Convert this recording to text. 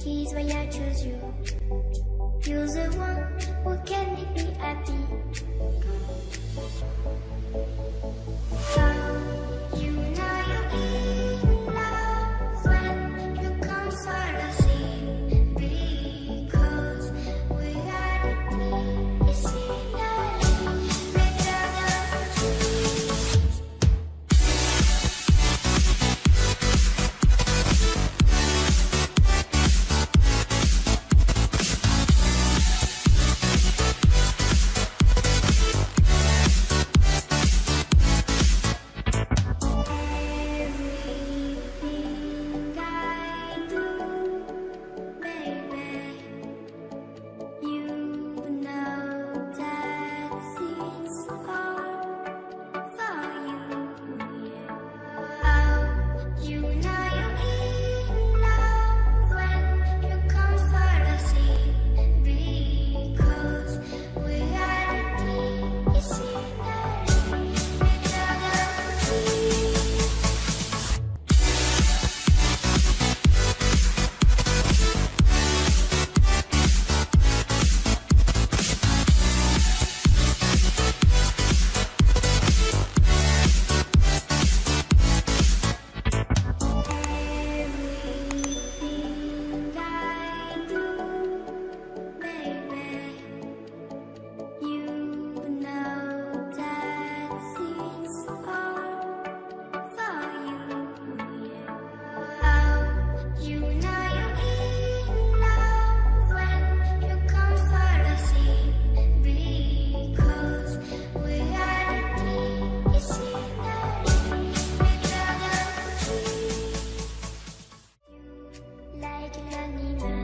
Here's why I choose you. You're the one who can make me happy. Oh, you know you're in love when you come solo see. Because reality is scenery better than dreams. Everything I do, baby, you know that it's all for you, yeah. Oh, you know you're in love when you come follow see. Because reality is scenery better than dreams. Everything I do, baby, you know that it's all for you, yeah. Oh, you know you're in love when you come follow see. Because reality is scenery better than dreams. You like an animal.